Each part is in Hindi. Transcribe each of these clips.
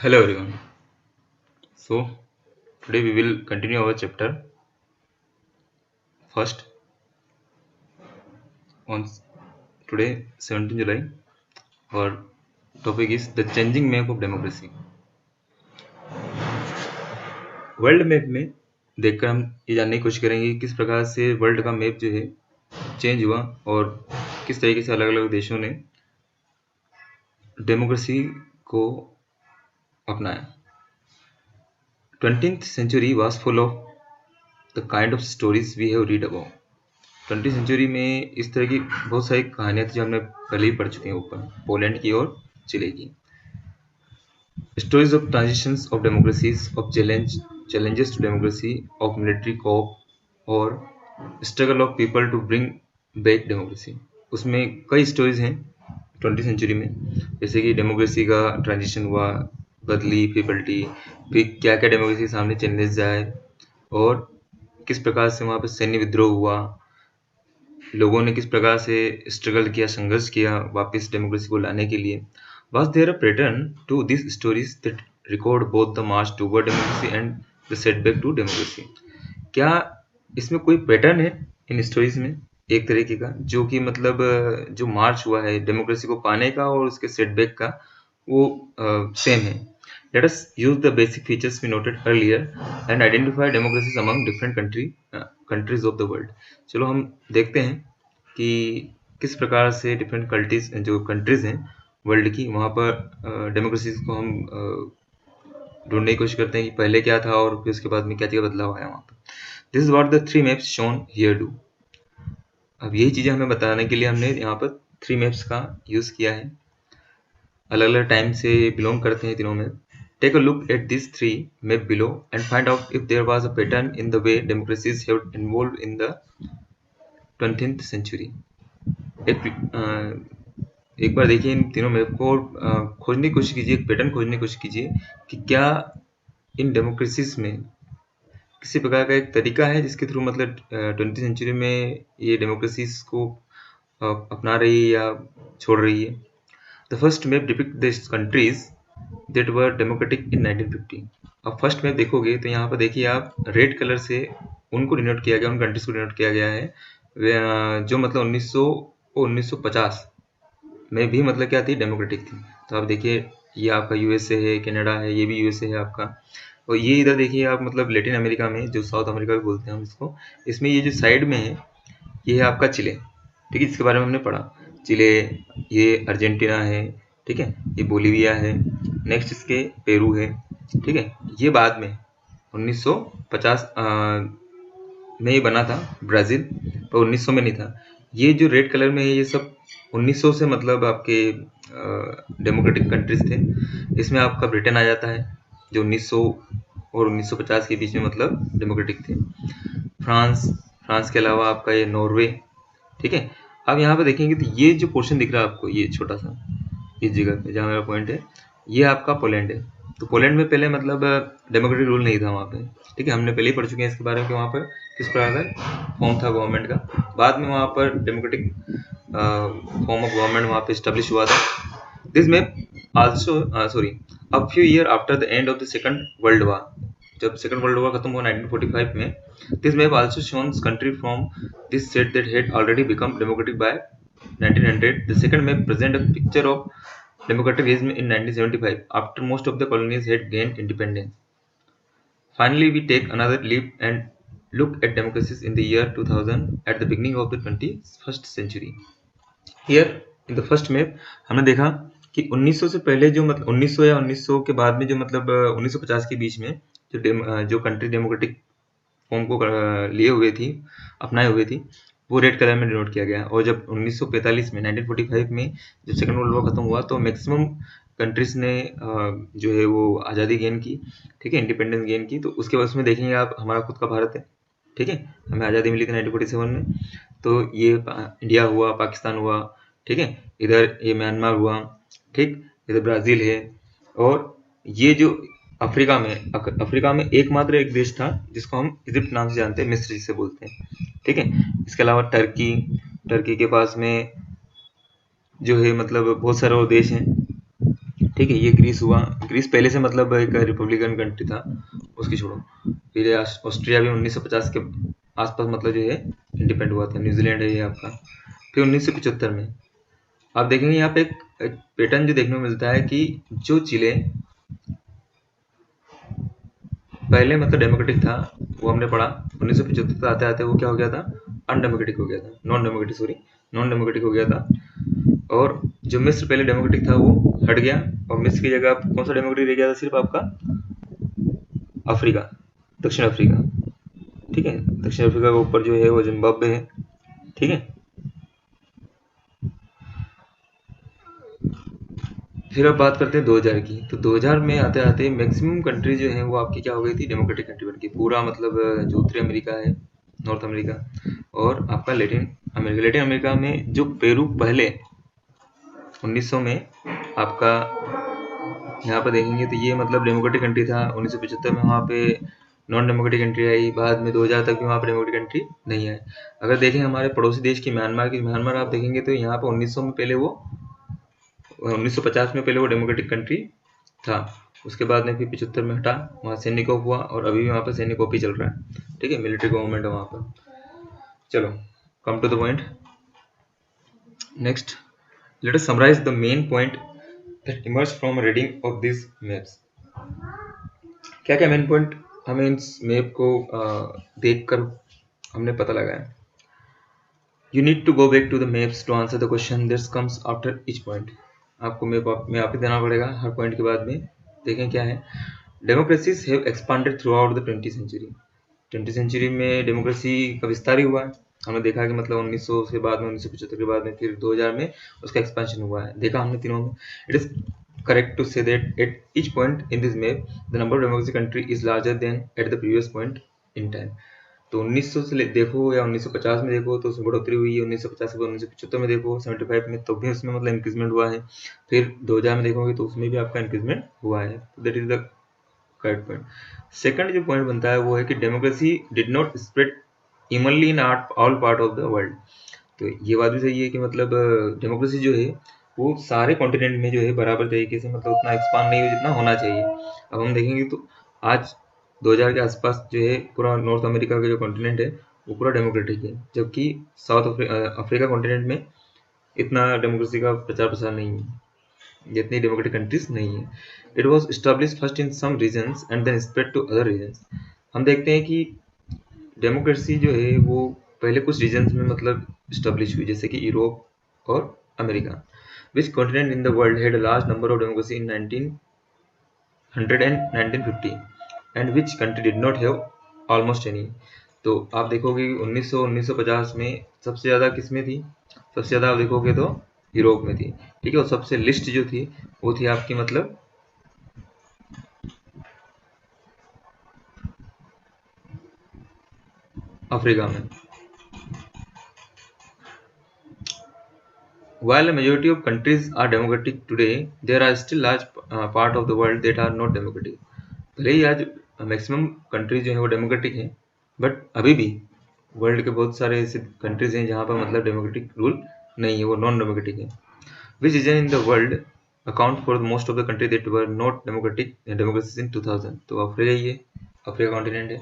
Hello everyone. So today we will continue our chapter. First, on today 17 July, our topic is the changing map of democracy. World map में देखकर हम ये जानने की कोशिश करेंगे कि किस प्रकार से वर्ल्ड का मैप जो है चेंज हुआ और किस तरीके से अलग अलग देशों ने डेमोक्रेसी को अपनाया. 20th century was full of the kind of stories we have read about. 20th century में इस तरह की बहुत सारी कहानियां थी जो हमने पहले ही पढ़ चुके हैं ऊपर, पोलैंड की और चिले की. Stories of transitions of democracies, of challenges to democracy, of military coup और struggle of people to bring back democracy. उसमें कई स्टोरीज हैं 20th सेंचुरी में, जैसे कि डेमोक्रेसी का ट्रांजिशन हुआ, बदली, फिर पलटी, फिर क्या क्या डेमोक्रेसी के सामने चैलेंजेस आए और किस प्रकार से वहाँ पे सैन्य विद्रोह हुआ, लोगों ने किस प्रकार से स्ट्रगल किया, संघर्ष किया वापस डेमोक्रेसी को लाने के लिए. Was there a pattern to these stories that record both the march toward democracy and the setback to democracy? क्या इसमें कोई पैटर्न है इन स्टोरीज में एक तरीके का, जो कि मतलब जो मार्च हुआ है डेमोक्रेसी को पाने का और उसके सेटबैक का, वो सेम है. Let us use the basic features we noted earlier and identify democracies among different countries of the world. चलो हम देखते हैं कि किस प्रकार से डिफरेंट कंट्रीज हैं वर्ल्ड की, वहाँ पर डेमोक्रेसी को हम ढूंढने की कोशिश करते हैं कि पहले क्या था और फिर उसके बाद में क्या क्या बदलाव आया वहाँ पर. This is what the 3 maps shown here do. अब यही चीज़ें हमें बताने के लिए हमने यहाँ पर 3 मैप्स का यूज़ किया है. अलग अलग टाइम से बिलोंग करते हैं तीनों में. Take a look at these 3 map below and find out if there was a pattern in the way democracies have evolved in the 20th century. एक बार देखिए इन तीनों मैप को और खोजने की कोशिश कीजिए, एक पैटर्न खोजने की कोशिश कीजिए कि क्या इन डेमोक्रेसीज में किसी प्रकार का एक तरीका है जिसके थ्रू मतलब 20th सेंचुरी में ये डेमोक्रेसीज को अपना रही है या छोड़ रही है. The first map depict the countries that were democratic in 1950. अब फर्स्ट मैप देखोगे तो यहाँ पर देखिए आप रेड कलर से उनको डिनोट किया गया, उन कंट्रीज को डिनोट किया गया है जो मतलब 1900 और 1950 में भी मतलब क्या थी, डेमोक्रेटिक थी. तो आप देखिए ये आपका यूएसए है, कनाडा है, ये भी यूएसए है आपका, और ये इधर देखिए आप मतलब लेटिन अमेरिका में, जो साउथ अमेरिका भी बोलते हैं हम इसको, इसमें ये जो साइड में है ये है आपका चिले. ठीक है, इसके बारे में हमने पढ़ा. चिले, ये अर्जेंटीना है, ठीक है, ये बोलीविया है, नेक्स्ट इसके पेरू है. ठीक है, ये बाद में 1950 में ये बना था ब्राज़ील, पर 1900 में नहीं था. ये जो रेड कलर में है ये सब 1900 से मतलब आपके डेमोक्रेटिक कंट्रीज थे. इसमें आपका ब्रिटेन आ जाता है जो 1900 और 1950 के बीच में मतलब डेमोक्रेटिक थे. फ्रांस के अलावा आपका ये नॉर्वे. ठीक है, अब यहाँ पे देखेंगे तो ये जो पोर्शन दिख रहा है आपको, ये छोटा सा इस जगह पे जहाँ मेरा पॉइंट है, ये आपका पोलैंड है. तो पोलैंड में पहले मतलब डेमोक्रेटिक रूल नहीं था वहाँ पे. ठीक है, हमने पहले ही पढ़ चुके हैं इसके बारे में कि वहाँ पर किस प्रकार का फॉर्म था गवर्नमेंट का. बाद में वहाँ पर डेमोक्रेटिक फॉर्म ऑफ गवर्नमेंट वहाँ पे स्टेब्लिश हुआ था. This map also a few year after the end of the second world war, जब सेकंड वर्ल्ड वॉर खत्म हुआ 1945 में, दिस मैप आल्सो शोन्स country from this set that had already become democratic by 1900. The second map present a picture of democratic regime in 1975 after most of the colonies had gained independence. Finally, we take another leap and look at democracies in the year 2000 at the beginning of the 21st century. Here in the first map हमने देखा कि 1900 से पहले जो मतलब 1900 या 1900 के बाद में जो मतलब 1950 के बीच में जो कंट्री डेमोक्रेटिक फॉर्म को लिए हुए थी, अपनाए हुए थी, वो रेड कलर में डिनोट किया गया. और जब 1945 में 1945 में जब सेकंड वर्ल्ड वॉर खत्म हुआ तो मैक्सिमम कंट्रीज ने जो है वो आज़ादी गेन की. ठीक है, इंडिपेंडेंस गेन की. तो उसके बाद उसमें देखेंगे आप, हमारा खुद का भारत है. ठीक है, हमें आज़ादी मिली थी 1947 में. तो ये इंडिया हुआ, पाकिस्तान हुआ, ठीक है, इधर ये म्यांमार हुआ, ठीक, इधर ब्राज़ील है, और ये जो अफ्रीका में एकमात्र एक देश था जिसको हम इजिप्ट नाम से जानते हैं, मिस्र जिसे बोलते हैं. ठीक है, इसके अलावा टर्की के पास में जो है मतलब बहुत सारे और देश हैं. ठीक है, ये ग्रीस हुआ। ग्रीस पहले से मतलब एक रिपब्लिकन कंट्री था, उसकी छोड़ो। फिर ये ऑस्ट्रिया भी 1950 के आसपास मतलब जो है इंडिपेंडेंट हुआ था। न्यूजीलैंड है ये आपका। फिर 1975 में आप देखेंगे यहाँ पे एक पैटर्न जो देखने को मिलता है कि जो चिले पहले मतलब डेमोक्रेटिक था, वो हमने पढ़ा 1975 तक आते आते वो क्या हो गया था, अनडेमोक्रेटिक हो गया था, नॉन डेमोक्रेटिक हो गया था। और जो मिस्र पहले डेमोक्रेटिक था वो हट गया, और मिस्र की जगह कौन सा डेमोक्रेटिक रह गया था, सिर्फ आपका अफ्रीका, दक्षिण अफ्रीका। ठीक है, दक्षिण अफ्रीका के ऊपर जो है वो जिम्बाब्वे है। ठीक है, फिर अब बात करते हैं 2000 की। तो 2000 में आते आते मैक्सिमम कंट्री जो है वो आपकी क्या हो गई थी, डेमोक्रेटिक कंट्री बन गई। पूरा मतलब जो उत्तरी अमेरिका है, नॉर्थ अमेरिका, और आपका लेटिन अमेरिका में जो पेरू पहले 1900 में आपका यहाँ पर देखेंगे तो ये मतलब डेमोक्रेटिक कंट्री था। 1975 में वहाँ पे नॉन डेमोक्रेटिक कंट्री आई। बाद में 2000 तक भी वहाँ पे डेमोक्रेटिक कंट्री नहीं है। अगर देखें हमारे पड़ोसी देश की म्यांमार आप देखेंगे तो यहाँ पर 1900 में पहले वो 1950 में पहले वो डेमोक्रेटिक कंट्री था। उसके बाद में फिर 75 में हटा, वहाँ सैन्य कूप हुआ, और अभी भी वहाँ पर सैन्य कूप ही चल रहा है। ठीक है, मिलिट्री गवर्नमेंट है वहाँ पर। चलो, come to the point. Next, let us summarise the main point that emerge from a reading of these maps। क्या क्या मेन पॉइंट हमें इस मैप को देखकर हमने पता लगाया। You need to go back to the maps to answer the question that comes after each point. आपको मैप में आप ही देना पड़ेगा हर पॉइंट के बाद में। देखें क्या है, democracies have expanded throughout the 20th century. 20th century में डेमोक्रेसी का विस्तार ही हुआ है। हमने देखा कि मतलब 1900 के बाद में, 1975 के बाद में, फिर 2000 में उसका एक्सपेंशन हुआ है। देखा हमने तीनों में। It is correct to say that at each point in this map the number of democracy country is larger than at the previous point in time। तो 1900 से देखो या 1950 में देखो तो उसमें बढ़ोतरी हुई है। 1950 से 1975 में देखो, 75 में तो भी उसमें मतलब इंक्रीजमेंट हुआ है। फिर 2000 में देखोगे तो उसमें भी आपका इंक्रीजमेंट हुआ है। That is the correct point. Second जो पॉइंट बनता है वो है कि democracy did not spread evenly in all part of the world. तो ये बात भी सही है कि मतलब डेमोक्रेसी जो है वो सारे कॉन्टिनेंट में जो है बराबर तरीके से मतलब उतना एक्सपांड नहीं हुआ जितना होना चाहिए। अब हम देखेंगे तो आज 2000 के आसपास जो है पूरा नॉर्थ अमेरिका का जो कॉन्टिनेंट है वो पूरा डेमोक्रेटिक है, जबकि साउथ अफ्रीका कॉन्टिनेंट में इतना डेमोक्रेसी का प्रचार प्रसार नहीं है, जितनी डेमोक्रेटिक कंट्रीज नहीं है। It was establish first in some regions and then spread to other regions. हम देखते हैं कि डेमोक्रेसी जो है वो पहले कुछ रीजन्स में मतलब इस्टेब्लिश हुई, जैसे कि यूरोप और America. Which continent in the world had a large number of democracy in 1900 and 1950 and which country did not have almost any। तो आप देखोगे 1950 में सबसे ज़्यादा किस में थी, सबसे ज़्यादा आप देखोगे तो यूरोप में थी। ठीक है, और सबसे लिस्ट जो थी वो थी आपकी मतलब अफ्रीका में। While a majority of countries are democratic today, there are still large part of the world that are not democratic। भले ही आज मैक्सिमम कंट्रीज जो है वो डेमोक्रेटिक हैं, बट अभी भी वर्ल्ड के बहुत सारे ऐसे कंट्रीज हैं जहाँ पर मतलब डेमोक्रेटिक रूल नहीं है, वो नॉन डेमोक्रेटिक है। Which region in the world account for most of the country that were not democracies in 2000। तो अफ्रीका ही है, अफ्रीका कॉन्टिनेंट है।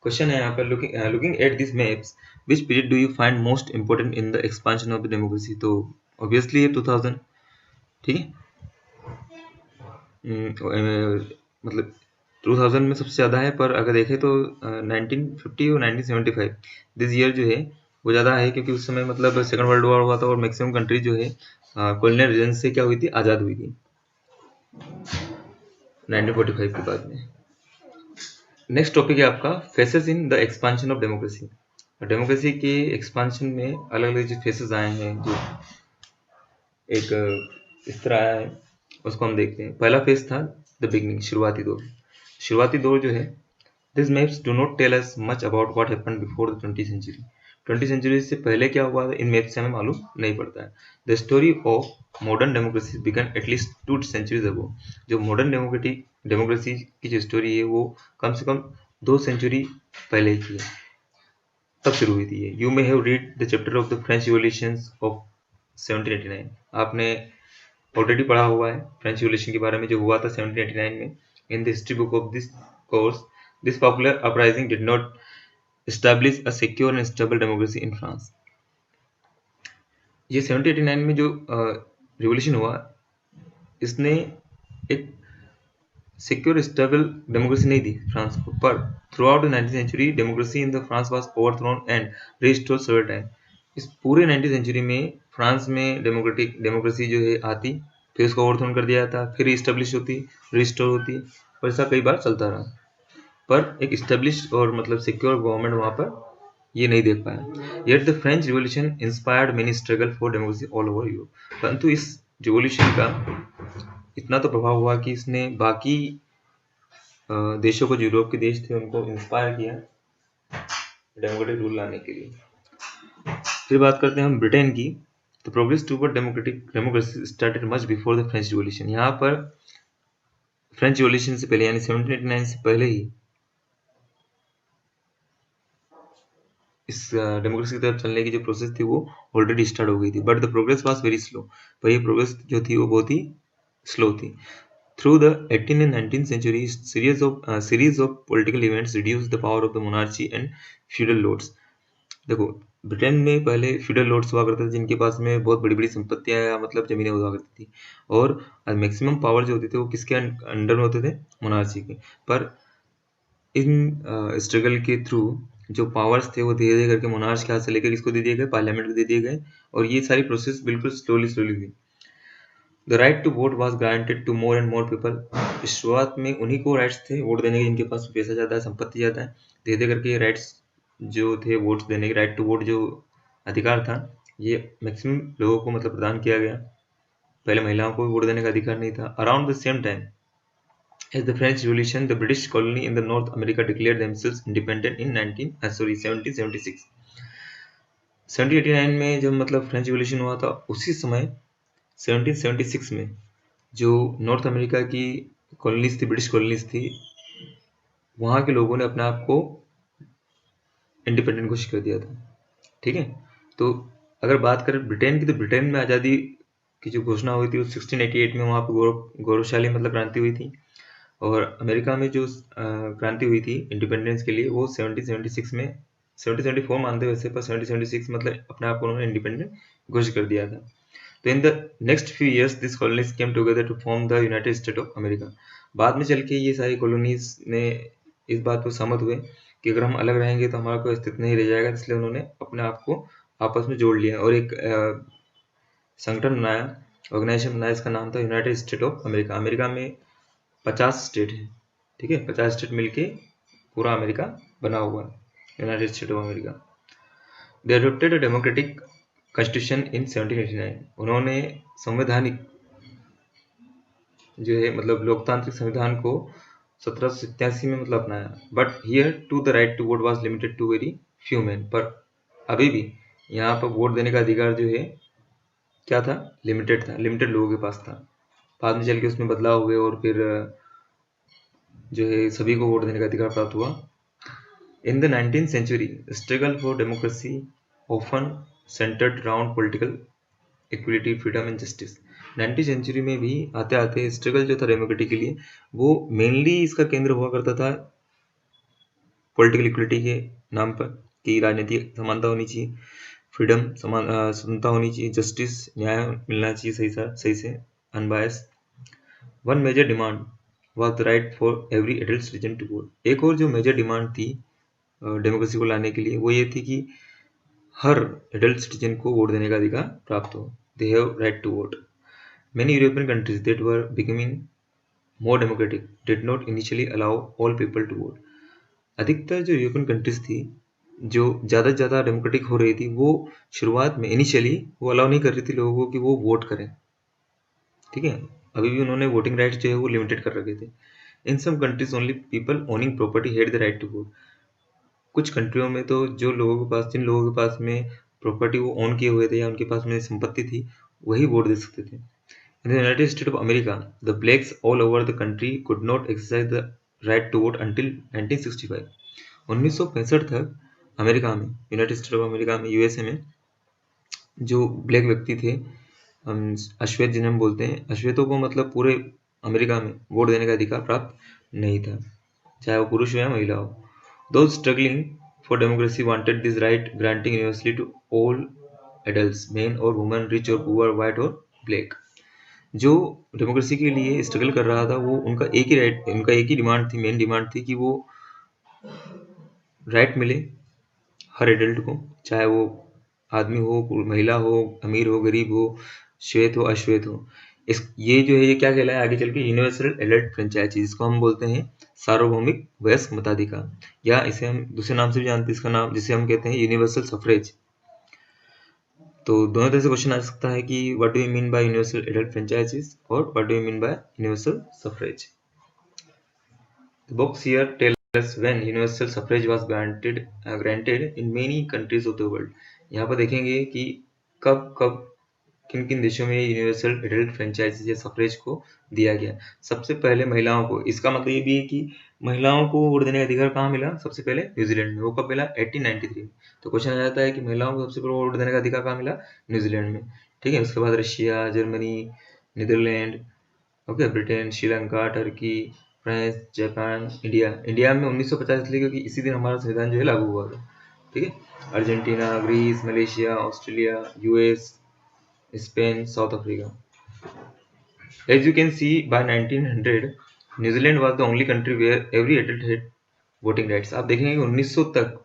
क्वेश्चन है यहाँ पर, looking at this maps which period do you find most important in the expansion of the democracy. तो ऑब्वियसली ये 2000। ठीक है, मतलब 2000 में सबसे ज़्यादा है, पर अगर देखें तो 1950 और 1975 दिस ईयर जो है वो ज़्यादा है, क्योंकि उस समय मतलब सेकंड वर्ल्ड वॉर हुआ था और मैक्सिमम कंट्री जो है कॉलोनियल रीजन से क्या हुई थी, आज़ाद हुई थी 1945 के बाद में। नेक्स्ट टॉपिक है आपका faces in the expansion of democracy. Democracy के एक्सपांशन में अलग अलग जो फेसेस आए हैं, जो एक इस तरह आया है, उसको हम देखते हैं। पहला फेज था द बिगनिंग, शुरुआती दौर। शुरुआती दौर जो है, this maps do not tell us much about what happened before the 20th century. 20th century से पहले क्या हुआ इन मैप से हमें मालूम नहीं पड़ता है। The story of modern democracy began at least 2 centuries ago. जो मॉडर्न डेमोक्रेसी की जो स्टोरी है वो कम से कम 2 सेंचुरी पहले की है, तब शुरू हुई थी। You may have read the chapter of the French revolution of 1789। आपने ऑलरेडी पढ़ा हुआ है फ्रेंच रिवॉल्यूशन के बारे में जो हुआ था 1789 में। In the history book of this course, this popular uprising did not establish a secure and stable democracy in France. ये 1789 में जो रिवॉल्यूशन हुआ, इसने एक सिक्योर स्टेबल डेमोक्रेसी नहीं दी फ्रांस को, पर throughout the 19th century democracy in the France was overthrown and restored several time. इस पूरे 19th सेंचुरी में फ्रांस में डेमोक्रेसी जो है आती, फिर उसको ओवरथ्रोन कर दिया जाता, फिर रिस्टेब्लिश होती, रिस्टोर होती, और ऐसा कई बार चलता रहा, पर एक स्टेब्लिश और मतलब सिक्योर गवर्नमेंट वहाँ पर ये नहीं देख पाया। Yet the French revolution inspired many struggle for democracy all over Europe. परंतु इस रिवॉल्यूशन का इतना तो प्रभाव हुआ कि इसने बाकी देशों को, जो यूरोप के देश थे, उनको इंस्पायर किया डेमोक्रेटिक रूल लाने के लिए। फिर बात करते हैं हम ब्रिटेन की। तो progress toward democracy started much before the French revolution. यहाँ पर फ्रेंच रिवॉल्यूशन से पहले यानी 1789 से पहले ही इस डेमोक्रेसी की तरफ चलने की जो प्रोसेस थी वो ऑलरेडी स्टार्ट हो गई थी, but the progress was very slow. पर ये प्रोग्रेस जो थी वो बहुत ही स्लो थी। Through the 18th and 19th centuries, series of political events reduced the power of the monarchy and feudal lords. देखो, ब्रिटेन में पहले फ्यूडल लॉर्ड्स हुआ करते थे जिनके पास में बहुत बड़ी बड़ी संपत्तियां या मतलब जमीनें हुआ करती थी, और मैक्सिमम पावर जो होते थे वो किसके अंडर में होते थे? मोनार्ची के। पर इन स्ट्रगल के थ्रू जो पावर्स थे वो धीरे धीरे करके मोनार्च के हाथ से लेकर किसको दे दिए गए? पार्लियामेंट को दे दिए गए, और ये सारी प्रोसेस बिल्कुल स्लोली हुई। The right to vote was granted to more and more people. शुरुआत में उन्हीं को राइट्स थे वोट देने के जिनके पास पैसा ज़्यादा है, संपत्ति ज़्यादा है। धीरे धीरे करके ये राइट्स जो थे, वोट देने के राइट टू वोट जो अधिकार था, ये मैक्सिमम लोगों को मतलब प्रदान किया गया। पहले महिलाओं को वोट देने का अधिकार नहीं था। Around the same time as the French revolution, the British colony in the North America declared themselves independent in 1776। 1789 में जब मतलब फ्रेंच रिवॉल्यूशन हुआ था, उसी समय 1776 में जो नॉर्थ अमेरिका की कॉलोनीज थी, ब्रिटिश कॉलोनीज थी, वहाँ के लोगों ने अपने आप को इंडिपेंडेंट घोषित कर दिया था। ठीक है, तो अगर बात करें ब्रिटेन की, तो ब्रिटेन में आज़ादी की जो घोषणा हुई थी वो 1688 में वहाँ पर गौरवशाली मतलब क्रांति हुई थी। और अमेरिका में जो क्रांति हुई थी इंडिपेंडेंस के लिए, वो 1776 में, 1774 मानते वैसे, पर 1776 मतलब अपने आप को उन्होंने इंडिपेंडेंट घोषित कर दिया था। तो in the next few years this colonies came together to form the United State of America. बाद में चल के ये सारी कॉलोनीज ने इस बात पर सहमत हुए कि अगर हम अलग रहेंगे तो हमारा कोई अस्तित्व नहीं रह जाएगा, इसलिए उन्होंने अपने आप को आपस में जोड़ लिया और एक संगठन बनाया, ऑर्गेनाइजेशन बनाया, इसका नाम था United State of America. America में 50 स्टेट है, ठीक है, 50 स्टेट मिलके पूरा अमेरिका बना हुआ है, United State of America. They adopted a democratic constitution in 1789। उन्होंने संवैधानिक जो है मतलब लोकतांत्रिक संविधान को 1787 में मतलब अपनाया। But here to the right to vote was limited to very few man. पर अभी भी यहाँ पर वोट देने का अधिकार जो है क्या था? लिमिटेड था, लिमिटेड लोगों के पास था। बाद में चल के उसमें बदलाव हुए और फिर जो है सभी को वोट देने का अधिकार प्राप्त हुआ। In the 19th century, struggle for democracy often centered around political equality, freedom and justice। 19th century में भी आते आते स्ट्रगल जो था डेमोक्रेसी के लिए, वो मेनली इसका केंद्र हुआ करता था पॉलिटिकल इक्वलिटी के नाम पर, कि राजनीतिक समानता होनी चाहिए, फ्रीडम स्वतंत्रता होनी चाहिए, जस्टिस न्याय मिलना चाहिए सही से unbias. One major demand was the right for every adult citizen to vote. एक और जो मेजर डिमांड थी डेमोक्रेसी को लाने के लिए, वो ये थी कि हर एडल्ट सिटीजन को वोट देने का अधिकार प्राप्त हो। They have right to vote. Many European countries that were becoming more democratic did not initially allow all people to vote। अधिकतर जो यूरोपियन कंट्रीज थी जो ज़्यादा से ज़्यादा डेमोक्रेटिक हो रही थी, वो शुरुआत में इनिशियली वो अलाउ नहीं कर रही थी लोगों को कि वो वोट करें। ठीक है, अभी भी उन्होंने वोटिंग राइट्स जो है वो लिमिटेड कर रखे थे। In some countries only people owning property had the right to vote. कुछ कंट्रियों में तो जो लोगों के पास, जिन लोगों के पास में प्रॉपर्टी वो ओन किए हुए थे या उनके पास में संपत्ति थी, वही वोट दे सकते थे। In the United States of America, the blacks all over the country could not exercise the right to vote until 1965। 1965 तक अमेरिका में, यूनाइटेड स्टेट ऑफ अमेरिका में, यूएसए में जो ब्लैक व्यक्ति थे अश्वेत जिन्हें हम बोलते हैं, अश्वेतों को मतलब पूरे अमेरिका में वोट देने का अधिकार प्राप्त नहीं था, चाहे वो पुरुष हो या महिला हो। Those struggling for democracy wanted this right granting universally to all adults, men or women, rich or poor, white or black. जो डेमोक्रेसी के लिए स्ट्रगल कर रहा था वो उनका एक ही डिमांड थी, मेन डिमांड थी कि वो राइट मिले हर एडल्ट को, चाहे वो आदमी हो, महिला हो, अमीर हो, गरीब हो, श्वेत हो, अश्वेत हो। ये जो है ये क्या कहलाया आगे चल के, यूनिवर्सल एडल्ट फ्रेंचाइज, जिसको हम बोलते हैं सार्वभौमिक वयस्क मताधिकार, या इसे हम दूसरे नाम से भी जानते हैं, इसका नाम जिसे हम कहते हैं यूनिवर्सल सफरेज। तो दोनों तरह से क्वेश्चन आ सकता है कि what do you mean by universal adult franchises और what do you mean by universal suffrage. The box here tells us when universal suffrage was granted in many countries of the world. यहाँ पर देखेंगे कि कब किन किन देशों में यूनिवर्सल एडल्ट फ्रेंचाइज या सफरेज को दिया गया। सबसे पहले महिलाओं को, इसका मतलब ये भी है कि महिलाओं को वोट देने का अधिकार कहाँ मिला, सबसे पहले न्यूजीलैंड में। वो कब मिला, 1893 में। तो क्वेश्चन आ जाता है कि महिलाओं को सबसे पहले वोट देने का अधिकार कहाँ मिला, न्यूजीलैंड में। ठीक है, उसके बाद Russia, Germany, Netherland, okay, Britain, Sri Lanka, Turkey, France, Japan, India में 1950 इसलिए क्योंकि इसी दिन हमारा संविधान जो है लागू हुआ था। ठीक है, Argentina, Greece, Malaysia, Australia, US, Spain, South Africa. As you can see, by 1900, New Zealand was the only country where every adult had voting rights. आप देखेंगे कि 1900 तक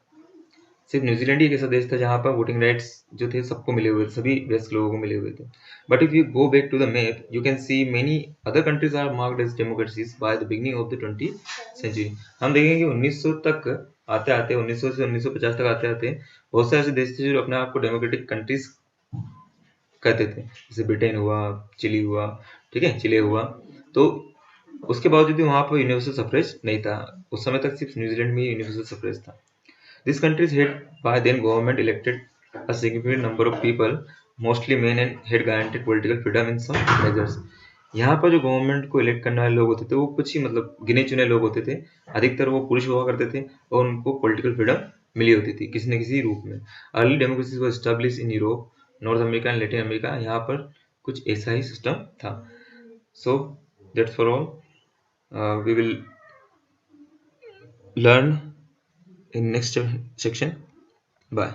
सिर्फ न्यूजीलैंड ही एक ऐसा देश था जहां पर वोटिंग राइट्स जो थे सबको मिले हुए थे, सभी वयस्क लोगों को मिले हुए थे। But if you go back to the map, you can see many other countries are marked as democracies by the beginning of the 20th century. हम देखेंगे कि 1900 तक आते आते 1900 से 1950 तक आते आते बहुत सारे ऐसे देश थे जो अपने आप को डेमोक्रेटिक कंट्रीज कहते थे, जैसे ब्रिटेन हुआ, चिली हुआ, ठीक है, चिले हुआ। तो उसके बावजूद भी वहां पर यूनिवर्सल सफरेज नहीं था। उस समय तक सिर्फ न्यूजीलैंड में यूनिवर्सल सफरेज था। These countries had by then government elected a significant number of people, mostly men, and had granted political freedom in some measures. यहाँ पर जो गवर्नमेंट को इलेक्ट करने वाले लोग होते थे वो कुछ ही मतलब गिने चुने लोग होते थे, अधिकतर वो पुरुष हुआ करते थे और उनको पॉलिटिकल फ्रीडम मिली होती थी किसी न किसी रूप में। Early democracy was established in Europe, North America and Latin America. यहाँ पर कुछ ऐसा ही सिस्टम था। So that's for all, we will learn in next section. Bye.